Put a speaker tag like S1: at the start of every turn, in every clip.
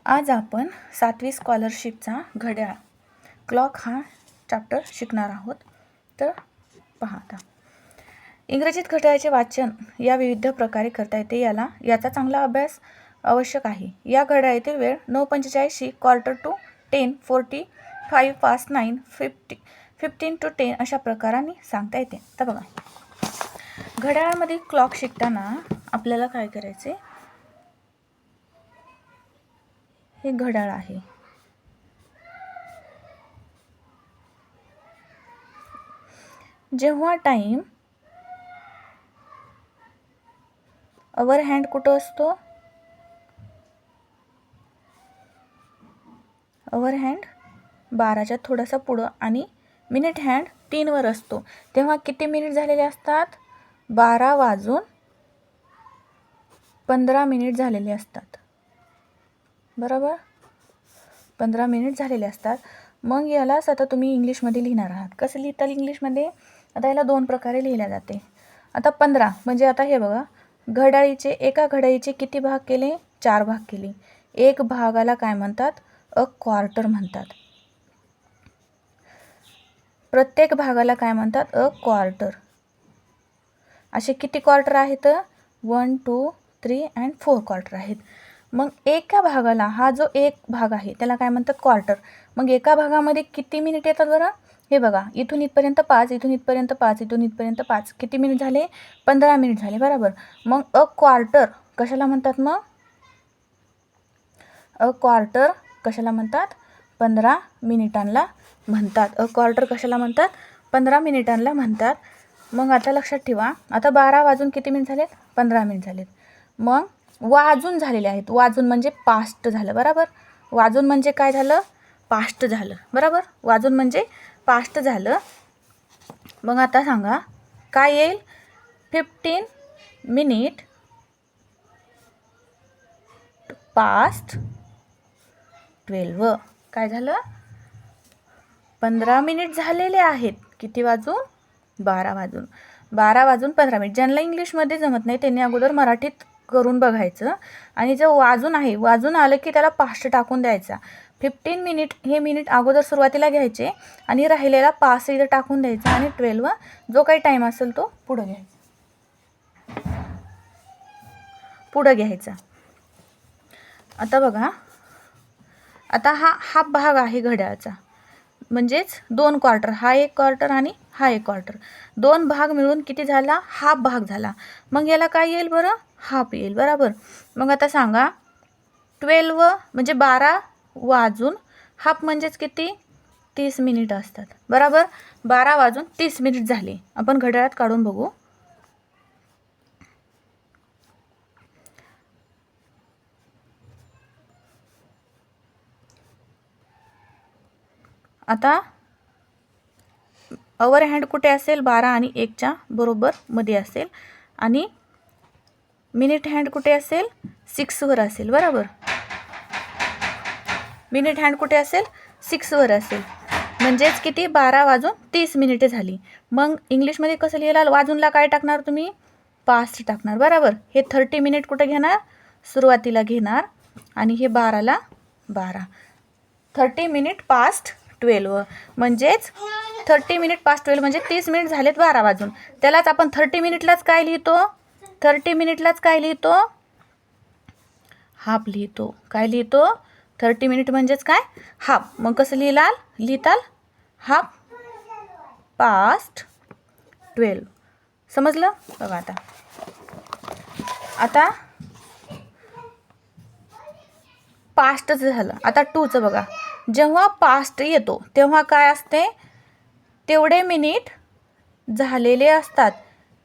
S1: आज आपण 7वी स्कॉलरशिपचा घड्याळ क्लॉक हा चॅप्टर शिकणार आहोत. तर पहा आता, इंग्रजीत घड्याळाचे वाचन या विविध प्रकारे करता येते. याचा चांगला अभ्यास आवश्यक आहे. या घड्याळातील वेळ 9:45, क्वार्टर टू 10, 45 पास्ट 9, 15 to 10 अशा प्रकाराने सांगता येते. तर बघा, घड्याळामध्ये क्लॉक शिकताना आपल्याला काय करायचे, हे घड्याळ आहे. जेव्हा टाइम अवर हँड कुठं असतो, अवर हँड 12च्या थोडासा पुढं आणि मिनिट हँड 3 वर असतो, तेव्हा किती मिनिट झालेले असतात? 12:15 झालेले असतात. बरोबर, 15 मिनिट झालेले असतात. मग यालाच आता तुम्ही इंग्लिशमध्ये लिहिणार आहात. कसं लिहिताल इंग्लिशमध्ये? आता याला 2 प्रकारे लिहिल्या जाते. आता 15 म्हणजे आता हे बघा, एका घड्याळीचे किती भाग केले? 4 भाग केले. एक भागाला काय म्हणतात? अ क्वार्टर म्हणतात. प्रत्येक भागाला काय म्हणतात? A quarter. असे किती क्वार्टर आहेत? 1, 2, 3 and 4 क्वार्टर आहेत. मग एका भागाला, हा जो एक भाग आहे त्याला काय म्हणतात? क्वार्टर. मग एका भागामध्ये किती मिनिट येतात बरं? हे बघा, इथून इथपर्यंत 5, इथून इथपर्यंत 5, इथून इथपर्यंत 5. किती मिनिट झाले? 15 मिनिट झाले. बरोबर. मग अ क्वार्टर कशाला म्हणतात? मग अ क्वार्टर कशाला म्हणतात? 15 मिनिटांना म्हणतात. अ क्वार्टर कशाला म्हणतात? 15 मिनिटांना म्हणतात. मग आता लक्षात ठेवा, आता 12 वाजून किती मिनिट झालेत? 15 मिनिट झालेत. मग वाजून झालेले आहेत. वाजून म्हणजे पास्ट झालं. बरोबर. वाजून म्हणजे काय झालं? पास्ट झालं. बरोबर. वाजून म्हणजे पास्ट झालं. मग आता सांगा काय येईल? 15 मिनिट पास्ट 12. काय झालं? 15 मिनिट झालेले आहेत. किती वाजून? 12 वाजून. 12 वाजून 15 मिनिट. ज्यांना इंग्लिशमध्ये जमत नाही त्यांनी अगोदर मराठीत करून बघायचं. आणि जे वाजून आहे, वाजून आलं की त्याला पास्ट टाकून द्यायचा. 15 मिनिट हे मिनिट अगोदर सुरुवातीला घ्यायचे आणि राहिलेला पास्ट इथं टाकून द्यायचा आणि 12 जो काही टाईम असेल तो पुढं घ्यायचा. आता बघा, आता हा भाग आहे घड्याळाचा, म्हणजेच 2 क्वार्टर. हा एक क्वार्टर आणि हा एक क्वार्टर. 2 भाग मिळून किती झाला? हाफ भाग झाला. मग याला काय येईल बरं? हाफ येईल. बरोबर. मग आता सांगा, 12 म्हणजे 12 वाजून हाफ म्हणजेच किती? 30 मिनिट असतात. बरोबर. 12 वाजून 30 मिनिट झाले. आपण घड्याळात काढून बघू. आता अवर हँड कुठे असेल? 12 आणि 1च्या बरोबर मध्ये असेल. आणि मिनिट हँड कुठे असेल? 6 वर असेल. बरोबर. मिनिट हँड कुठे असेल? 6 वर असेल. म्हणजेच किती? 12 वाजून 30 मिनिटे झाली. मग इंग्लिशमध्ये कसं लिहिलं? वाजूनला काय टाकणार तुम्ही? पास्ट टाकणार. बरोबर. हे 30 मिनिट कुठे घेणार? सुरुवातीला घेणार. आणि हे 12ला 12. 30 मिनिट पास्ट 12. म्हणजेच 30 मिनिट पास्ट 12 म्हणजे 30 मिनिट झालेत 12 वाजून. त्यालाच आपण 30 मिनिटलाच काय लिहितो? 30 मिनिटलाच काय लिहितो? हाफ लिहितो. काय लिहितो? 30 मिनिट म्हणजेच काय? हाफ. मग कसं लिहिताल? Half past 12. समजलं? बघा आता पास्टच झालं. आता 2चं बघा, जेव्हा पास्ट येतो तेव्हा काय असते? तेवढे मिनिट झालेले असतात.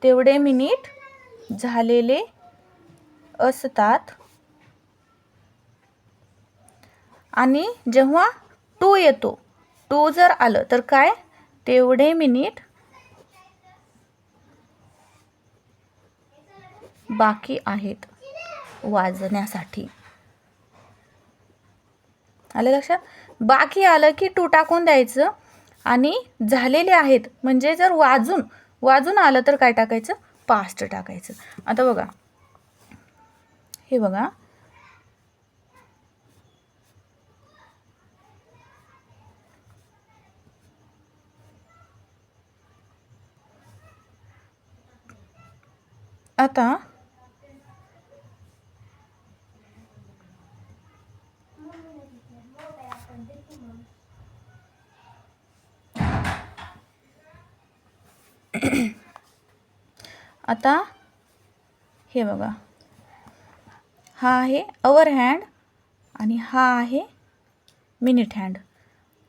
S1: तेवढे मिनिट झालेले असतात. आणि जेव्हा 2 येतो, 2 जर आलं तर काय? तेवढे मिनिट बाकी आहेत वाजण्यासाठी. आलं लक्षात? बाकी आलं की 2 टाकून द्यायचं. आणि झालेले आहेत म्हणजे जर वाजून आलं तर काय टाकायचं? पास्ट टाकायचं. आता बघा, हे बघा, आता आता हे बघा, हा आहे अवर हँड आणि हा आहे मिनिट हँड.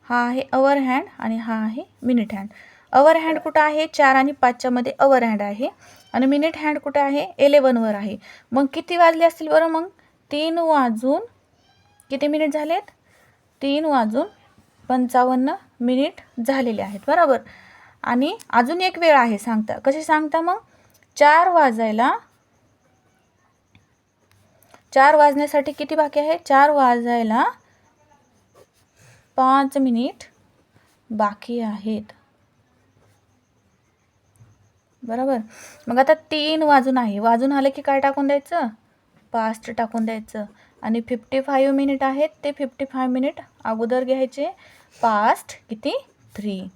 S1: हा आहे अवर हँड आणि हा आहे मिनिट हँड. अवर हँड कुठं आहे? 4 आणि 5च्या मध्ये अवर हँड आहे आणि मिनिट हँड कुठं आहे? 11वर आहे. मग किती वाजले असतील बरं? मग 3 वाजून किती मिनिट झालेत? 3 वाजून 55 मिनिट झालेले आहेत, बरोबर. आणि अजून एक वेळ आहे सांगता. कशी सांगता मग? 4 वाजण्यासाठी किती बाकी आहे? 4 वाजायला 5 मिनिट बाकी आहेत, बरोबर. मग आता 3 वाजून आहे. वाजून आलं की काय टाकून द्यायचं? पास्ट टाकून द्यायचं. आणि 55 मिनिट आहेत, ते 55 मिनिट अगोदर घ्यायचे. पास्ट किती? 3.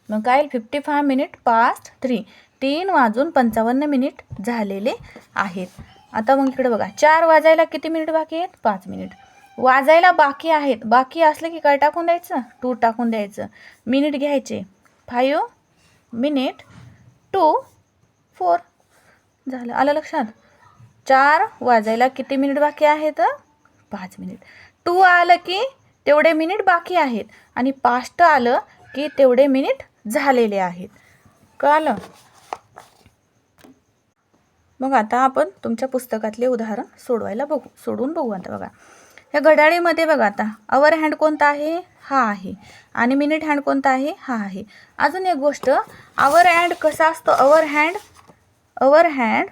S1: मग काय? 55 मिनिट पास्ट 3. 3 वाजून 55 मिनिट झालेले आहेत. आता मग इकडे बघा, 4 वाजायला किती मिनिट बाकी आहेत? 5 मिनिट. वाजायला बाकी आहेत. बाकी असलं की काय टाकून द्यायचं? 2 टाकून द्यायचं. मिनिट घ्यायचे 5 मिनिट 2 4. झालं. आलं लक्षात? 4 वाजायला किती मिनिट बाकी आहेत? 5 मिनिट. 2 आलं की तेवढे मिनिट बाकी आहेत आणि पास्ट आलं की तेवढे मिनिट झालेले आहेत. कळलं? मग आता आपण तुमच्या पुस्तकातले उदाहरण सोडवून बघू. आता बघा, ह्या घड्याळीमध्ये बघा, आता अवर हँड कोणता आहे? हा आहे. आणि मिनिट हँड कोणता आहे? हा आहे. अजून एक गोष्ट, अवर हँड कसा असतो? अवर हँड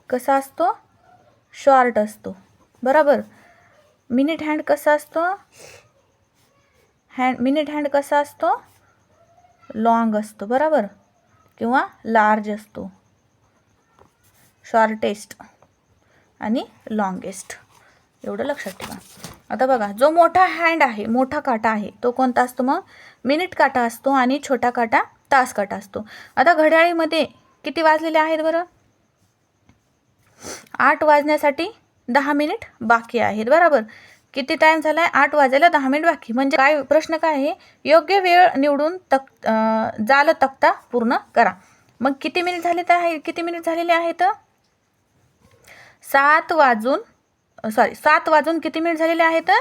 S1: कसा असतो? शॉर्ट असतो, बरोबर. मिनिट हँड कसा असतो? मिनिट हँड कसा असतो? लॉंग असतो, बरोबर, किंवा लार्ज असतो. शॉर्टेस्ट आणि लॉंगेस्ट, एवढं लक्षात ठेवा. आता बघा, जो मोठा हँड आहे, मोठा काटा आहे, तो कोणता असतो? मग मिनिट काटा असतो आणि छोटा काटा तास काटा असतो. आता घड्याळीमध्ये किती वाजलेले आहेत बरं? 8 वाजण्यासाठी 10 मिनिट बाकी आहेत, बरोबर. किती टाइम झालाय? 8 वाजायला 10 मिनिट बाकी. म्हणजे काय प्रश्न काय आहे? योग्य वेळ निवडून जाल तक्ता पूर्ण करा. मग किती मिनिट झालेले आहेत? 7 वाजून किती मिनिट झालेले आहेत?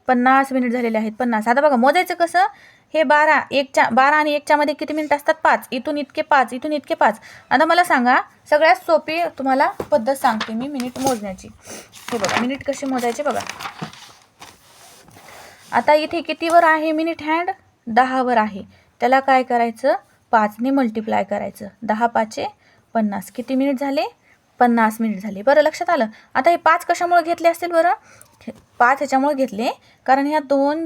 S1: 50 मिनिट झालेले आहेत. 50. आता बघा, मोजायचं कसं? हे 12 आणि 1च्या मध्ये किती मिनिट असतात? 5. इथून इतके 5, इथून इतके 5. आता मला सांगा, सगळ्यात सोपी तुम्हाला पद्धत सांगते मी मिनिट मोजण्याची. हे बघा, मिनिट कसे मोजायचे बघा. आता इथे कितीवर आहे मिनिट हँड? 10वर आहे. त्याला काय करायचं? 5ने मल्टिप्लाय करायचं. 10 5 50. किती मिनिट झाले? 50 मिनिट झाले. बरं, लक्षात आलं? आता हे 5 कशामुळे घेतले असतील बरं? 5 ह्याच्यामुळे घेतले कारण ह्या दोन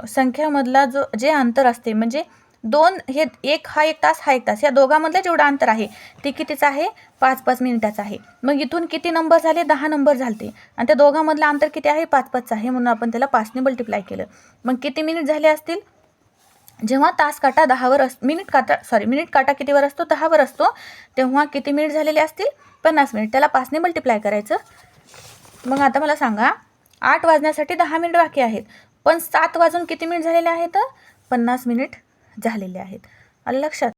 S1: संख्यामधला जे अंतर असते, म्हणजे 2 हे एक तास, हा 1 तास, या दोघांमधलं जेवढं अंतर आहे ते कितीच आहे? 5-5 मिनिटाचं आहे. मग इथून किती नंबर झाले? 10 नंबर झाले. आणि त्या दोघांमधलं अंतर किती आहे? 5-5 आहे. म्हणून आपण त्याला 5ने मल्टिप्लाय केलं. मग किती मिनिट झाले असतील? जेव्हा तास काटा 10वर मिनिट काटा कितीवर असतो? 10वर असतो. तेव्हा किती मिनिट झालेले असतील? 50 मिनिट. त्याला 5ने मल्टिप्लाय करायचं. मग आता मला सांगा, 8 वाजण्यासाठी 10 मिनिट बाकी आहेत, पण 7 वाजून किती मिनिट झालेले आहेत? 50 मिनिट झालेले आहेत. आलं लक्षात?